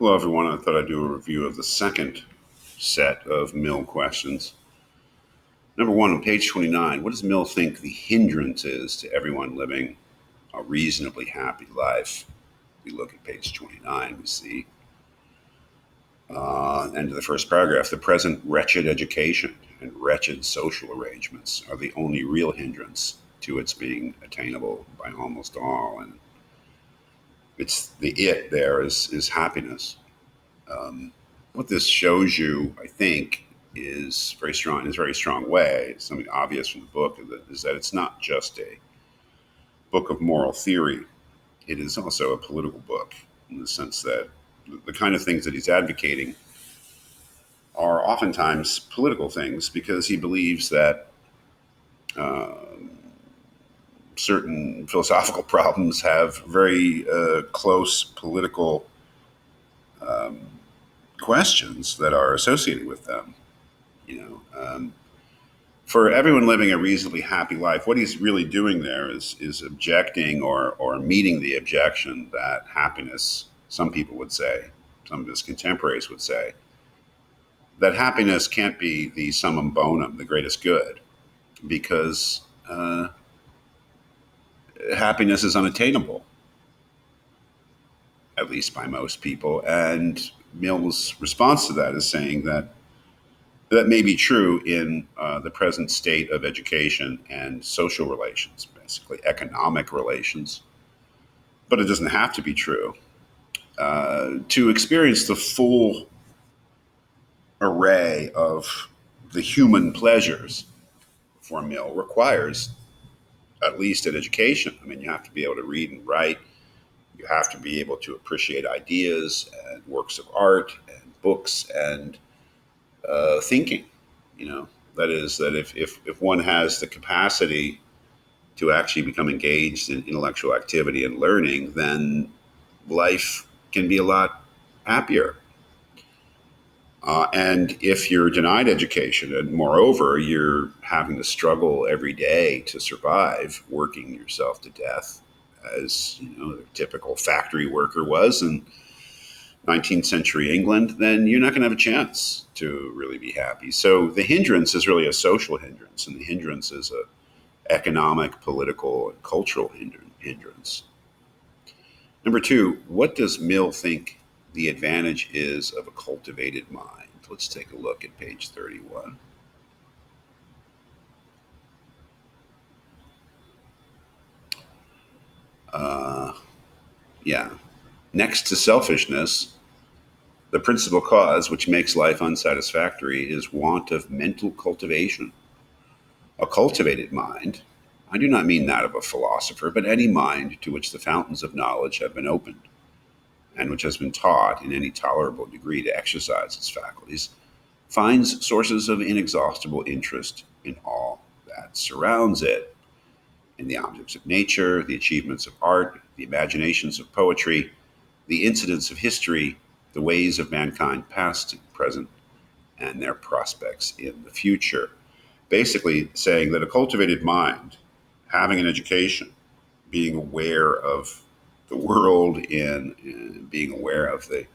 Hello, everyone. I thought I'd do a review of the second set of Mill questions. Number one, on page 29, what does Mill think the hindrance is to everyone living a reasonably happy life? We look at page 29, we see, end of the first paragraph, the present wretched education and wretched social arrangements are the only real hindrance to its being attainable by almost all. And it's the it there is happiness. What this shows you, I think, is very strong in a very strong way. Something obvious from the book is that it's not just a book of moral theory. It is also a political book in the sense that the kind of things that he's advocating are oftentimes political things because he believes that certain philosophical problems have very close political questions that are associated with them. You know, for everyone living a reasonably happy life, what he's really doing there is objecting or meeting the objection that happiness, some people would say, some of his contemporaries would say, that happiness can't be the summum bonum, the greatest good, because happiness is unattainable, at least by most people. And Mill's response to that is saying that that may be true in the present state of education and social relations, basically economic relations, but it doesn't have to be true. To experience the full array of the human pleasures for Mill requires at least an education. I mean, you have to be able to read and write. You have to be able to appreciate ideas and works of art and books and thinking. You know, that is, that if one has the capacity to actually become engaged in intellectual activity and learning, then life can be a lot happier. And if you're denied education, and moreover, you're having to struggle every day to survive, working yourself to death, as you know, the typical factory worker was in 19th century England, then you're not going to have a chance to really be happy. So the hindrance is really a social hindrance, and the hindrance is a economic, political, and cultural hindrance. Number two, what does Mill think the advantage is of a cultivated mind? Let's take a look at page 31. Yeah. Next to selfishness, the principal cause which makes life unsatisfactory is want of mental cultivation. A cultivated mind, I do not mean that of a philosopher, but any mind to which the fountains of knowledge have been opened, and which has been taught in any tolerable degree to exercise its faculties, finds sources of inexhaustible interest in all that surrounds it, in the objects of nature, the achievements of art, the imaginations of poetry, the incidents of history, the ways of mankind past and present, and their prospects in the future. Basically, saying that a cultivated mind, having an education, being aware of the world in being aware of the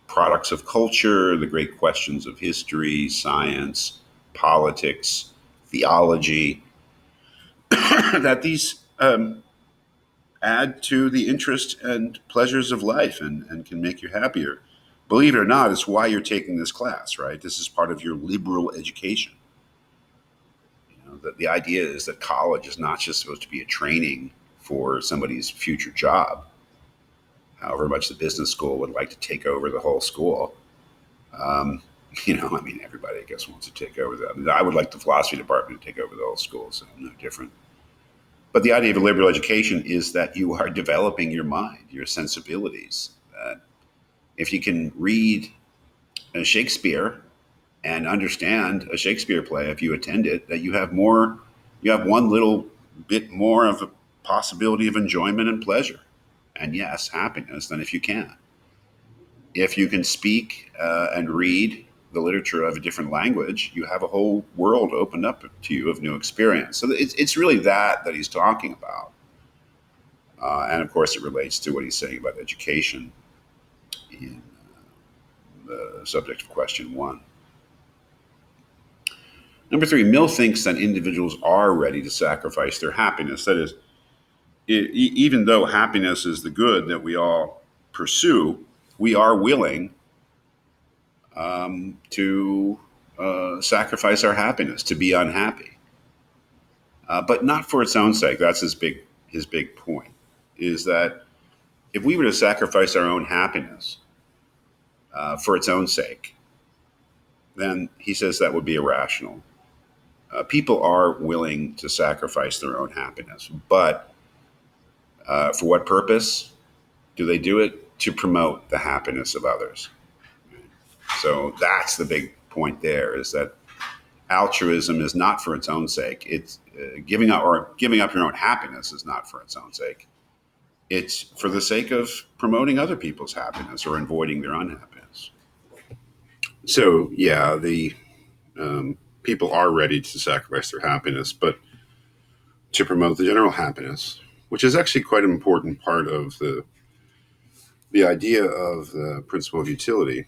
products of culture, the great questions of history, science, politics, theology, that these add to the interest and pleasures of life and can make you happier. Believe it or not, it's why you're taking this class, right? This is part of your liberal education. You know, the idea is that college is not just supposed to be a training for somebody's future job, however much the business school would like to take over the whole school. Um, I mean, everybody, I guess, wants to take over that. I mean, I would like the philosophy department to take over the whole school, so I'm no different. But the idea of a liberal education is that you are developing your mind, your sensibilities. If you can read Shakespeare and understand a Shakespeare play, if you attend it, that you have one little bit more of a possibility of enjoyment and pleasure, and yes, happiness than if you can't. If you can speak and read the literature of a different language, you have a whole world opened up to you of new experience. So it's really that he's talking about. And of course, it relates to what he's saying about education in the subject of question 1. Number 3, Mill thinks that individuals are ready to sacrifice their happiness. That is, even though happiness is the good that we all pursue, we are willing to sacrifice our happiness, to be unhappy, but not for its own sake. That's his big point, is that if we were to sacrifice our own happiness for its own sake, then he says that would be irrational. People are willing to sacrifice their own happiness, but for what purpose do they do it? To promote the happiness of others. So that's the big point there, is that altruism is not for its own sake. It's giving up your own happiness is not for its own sake. It's for the sake of promoting other people's happiness or avoiding their unhappiness. So yeah, the people are ready to sacrifice their happiness, but to promote the general happiness, which is actually quite an important part of the idea of the principle of utility,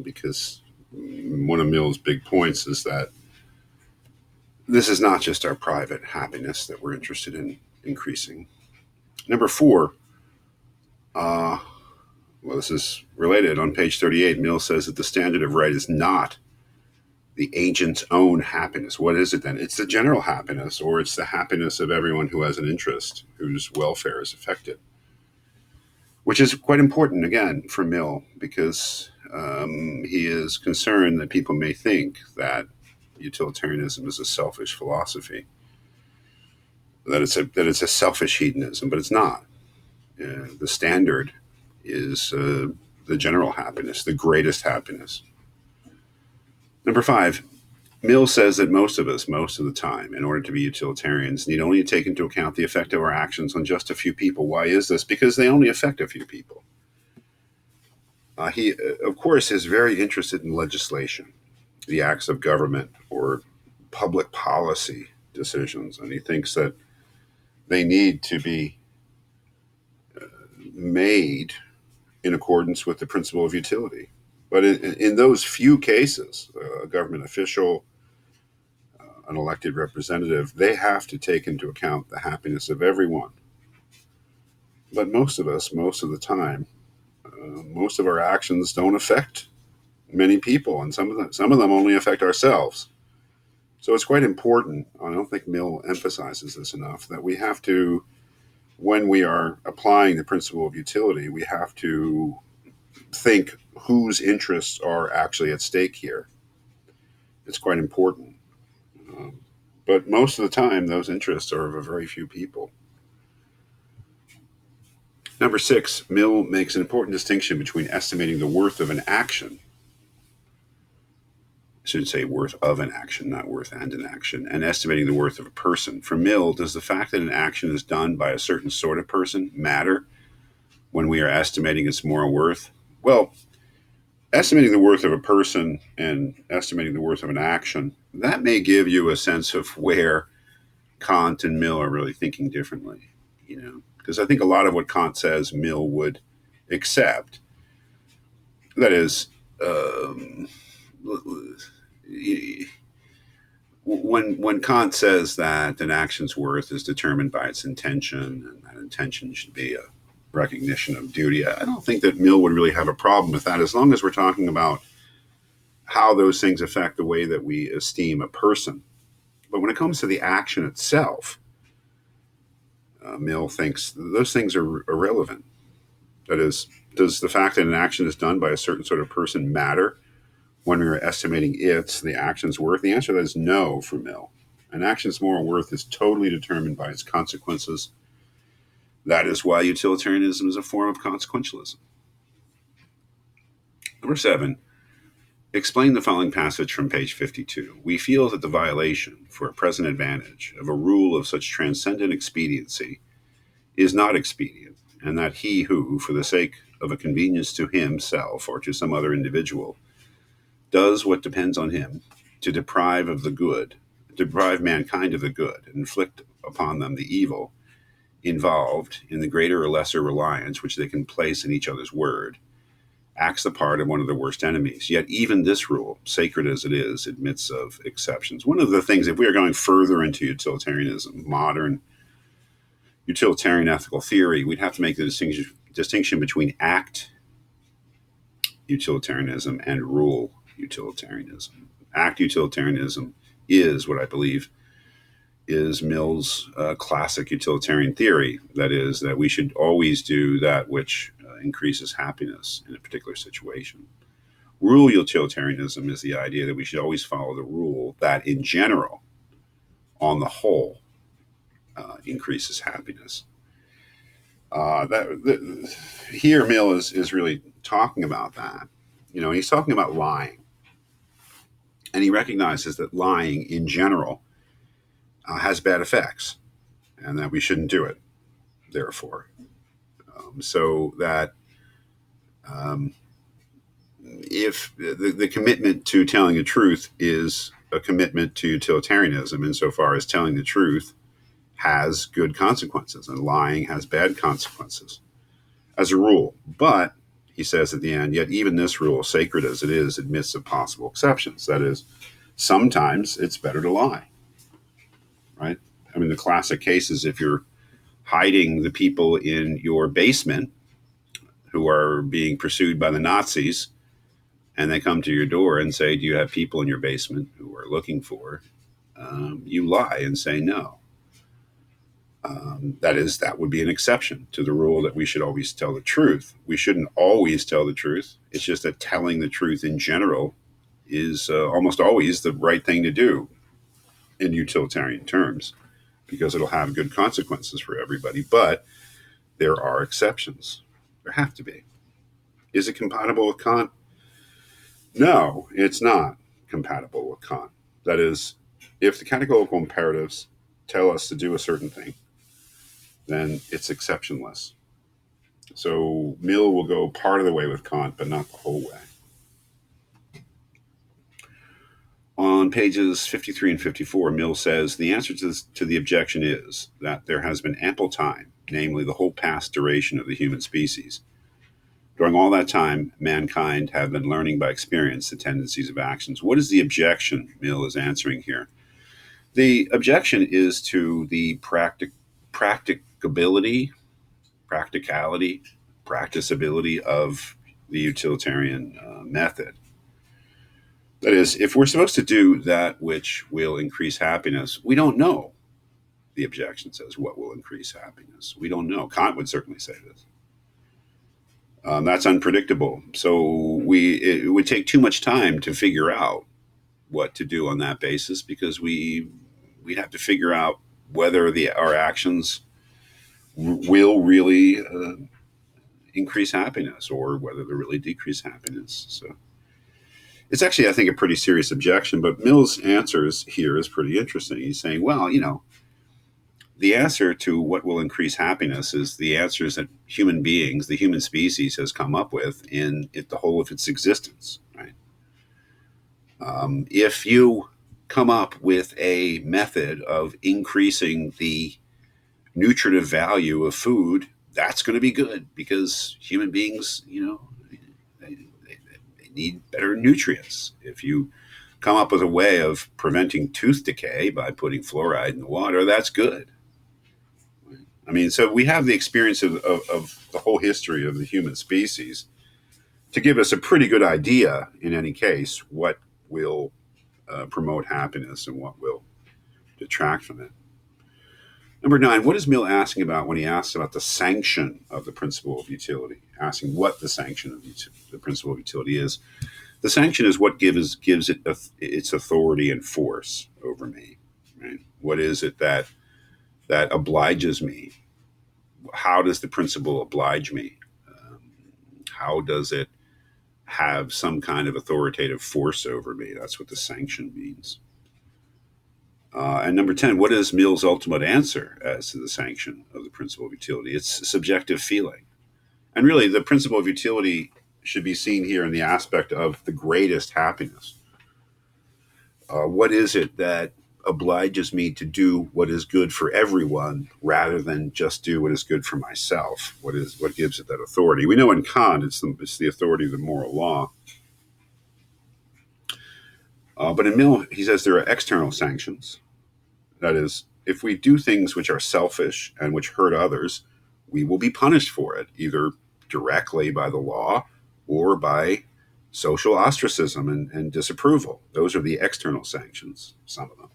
because one of Mill's big points is that this is not just our private happiness that we're interested in increasing. Number 4, well, this is related. On page 38, Mill says that the standard of right is not the agent's own happiness. What is it then? It's the general happiness, or it's the happiness of everyone who has an interest, whose welfare is affected, which is quite important, again, for Mill, because he is concerned that people may think that utilitarianism is a selfish philosophy, that it's a selfish hedonism, but it's not. The standard is the general happiness, the greatest happiness. Number 5, Mill says that most of us, most of the time, in order to be utilitarians, need only take into account the effect of our actions on just a few people. Why is this? Because they only affect a few people. He, of course, is very interested in legislation, the acts of government or public policy decisions, and he thinks that they need to be made in accordance with the principle of utility. But in those few cases, a government official, an elected representative, they have to take into account the happiness of everyone. But most of us, most of the time, most of our actions don't affect many people, and some of them only affect ourselves. So it's quite important, I don't think Mill emphasizes this enough, that we have to, when we are applying the principle of utility, we have to think whose interests are actually at stake here. It's quite important. But most of the time, those interests are of a very few people. Number 6, Mill makes an important distinction between estimating the worth of an action. I should say worth of an action, not worth and an action, and estimating the worth of a person. For Mill, does the fact that an action is done by a certain sort of person matter when we are estimating its moral worth? Well, estimating the worth of a person and estimating the worth of an action, that may give you a sense of where Kant and Mill are really thinking differently, because I think a lot of what Kant says, Mill would accept. That is, when Kant says that an action's worth is determined by its intention, and that intention should be a recognition of duty, I don't think that Mill would really have a problem with that, as long as we're talking about how those things affect the way that we esteem a person. But when it comes to the action itself, Mill thinks those things are irrelevant. That is, does the fact that an action is done by a certain sort of person matter when we're estimating the action's worth? The answer to that is no for Mill. An action's moral worth is totally determined by its consequences. That is why utilitarianism is a form of consequentialism. Number 7, explain the following passage from page 52. We feel that the violation, for a present advantage, of a rule of such transcendent expediency is not expedient, and that he who, for the sake of a convenience to himself or to some other individual, does what depends on him to deprive mankind of the good, and inflict upon them the evil involved in the greater or lesser reliance which they can place in each other's word, acts the part of one of the worst enemies. Yet even this rule, sacred as it is, admits of exceptions. One of the things, if we are going further into utilitarianism, modern utilitarian ethical theory, we'd have to make the distinction between act utilitarianism and rule utilitarianism. Act utilitarianism is what I believe is Mill's classic utilitarian theory. That is, that we should always do that which increases happiness in a particular situation. Rule utilitarianism is the idea that we should always follow the rule that, in general, on the whole, increases happiness. Here, Mill is really talking about that. He's talking about lying. And he recognizes that lying, in general, has bad effects, and that we shouldn't do it, therefore. So that if the commitment to telling the truth is a commitment to utilitarianism, insofar as telling the truth has good consequences and lying has bad consequences, as a rule. But, he says at the end, yet even this rule, sacred as it is, admits of possible exceptions. That is, sometimes it's better to lie. Right? I mean, the classic case is if you're hiding the people in your basement who are being pursued by the Nazis, and they come to your door and say, do you have people in your basement who are looking for? You lie and say no. That would be an exception to the rule that we should always tell the truth. We shouldn't always tell the truth. It's just that telling the truth in general is almost always the right thing to do in utilitarian terms, because it'll have good consequences for everybody. But there are exceptions. There have to be. Is it compatible with Kant? No, it's not compatible with Kant. That is, if the categorical imperatives tell us to do a certain thing, then it's exceptionless. So Mill will go part of the way with Kant, but not the whole way. On pages 53 and 54, Mill says, the answer to the objection is that there has been ample time, namely the whole past duration of the human species. During all that time, mankind have been learning by experience the tendencies of actions. What is the objection Mill is answering here? The objection is to the practicability, practicability of the utilitarian method. That is, if we're supposed to do that which will increase happiness, we don't know. The objection says, what will increase happiness? We don't know. Kant would certainly say this. That's unpredictable. So it would take too much time to figure out what to do on that basis, because we'd have to figure out whether our actions will really increase happiness or whether they really decrease happiness. So it's actually, I think, a pretty serious objection, but Mill's answers here is pretty interesting. He's saying, well, the answer to what will increase happiness is the answers that human beings, the human species, has come up with in the whole of its existence. Right? If you come up with a method of increasing the nutritive value of food, that's going to be good, because human beings, they need better nutrients. If you come up with a way of preventing tooth decay by putting fluoride in the water, that's good. I mean, so we have the experience of the whole history of the human species to give us a pretty good idea, in any case, what will promote happiness and what will detract from it. Number 9, what is Mill asking about when he asks about the sanction of the principle of utility? Asking what the sanction of the principle of utility is. The sanction is what gives it its authority and force over me. Right? What is it that obliges me? How does the principle oblige me? How does it have some kind of authoritative force over me? That's what the sanction means. And number 10, what is Mill's ultimate answer as to the sanction of the principle of utility? It's subjective feeling. And really, the principle of utility should be seen here in the aspect of the greatest happiness. What is it that obliges me to do what is good for everyone rather than just do what is good for myself. What gives it that authority? We know in Kant it's the authority of the moral law. But in Mill, he says there are external sanctions. That is, if we do things which are selfish and which hurt others, we will be punished for it, either directly by the law or by social ostracism and disapproval. Those are the external sanctions, some of them.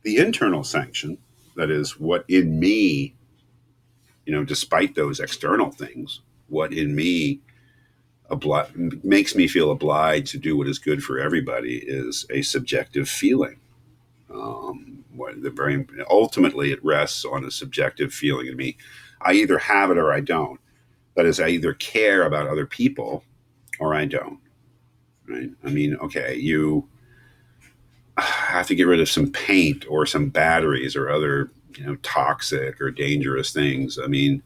The internal sanction, that is, what in me, despite those external things, what in me makes me feel obliged to do what is good for everybody is a subjective feeling. Ultimately, it rests on a subjective feeling in me. I either have it or I don't. That is, I either care about other people or I don't. Right? I mean, okay, you have to get rid of some paint or some batteries or other, toxic or dangerous things. I mean,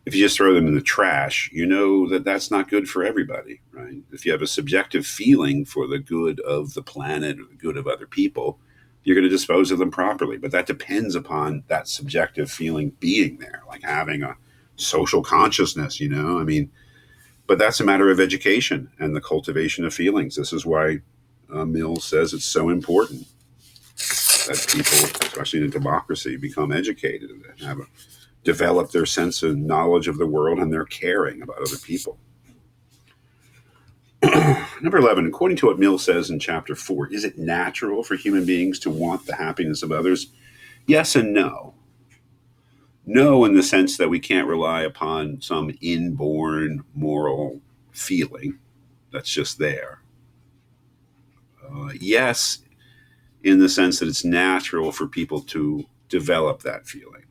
if you just throw them in the trash, you know that that's not good for everybody, right? If you have a subjective feeling for the good of the planet or the good of other people, you're going to dispose of them properly. But that depends upon that subjective feeling being there, like having a social consciousness, I mean, but that's a matter of education and the cultivation of feelings. This is why Mill says it's so important that people, especially in a democracy, become educated and develop their sense of knowledge of the world and their caring about other people. Number 11, according to what Mill says in chapter 4, is it natural for human beings to want the happiness of others? Yes and no. No, in the sense that we can't rely upon some inborn moral feeling that's just there. Yes, in the sense that it's natural for people to develop that feeling.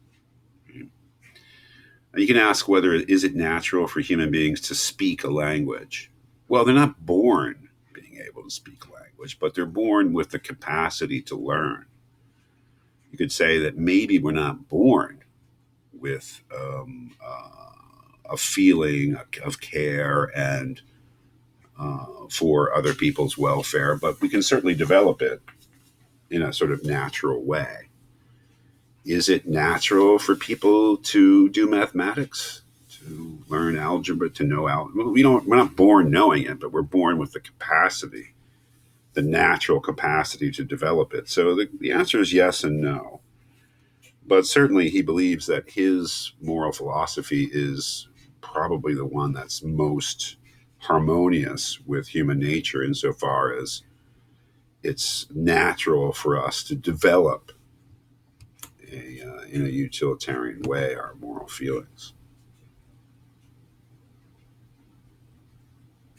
You can ask whether is it natural for human beings to speak a language? Well, they're not born being able to speak language, but they're born with the capacity to learn. You could say that maybe we're not born with a feeling of care and for other people's welfare, but we can certainly develop it in a sort of natural way. Is it natural for people to do mathematics, to learn algebra, to know algebra? We're not born knowing it, but we're born with the capacity, the natural capacity to develop it. So the answer is yes and no. But certainly he believes that his moral philosophy is probably the one that's most harmonious with human nature insofar as it's natural for us to develop in a utilitarian way our moral feelings.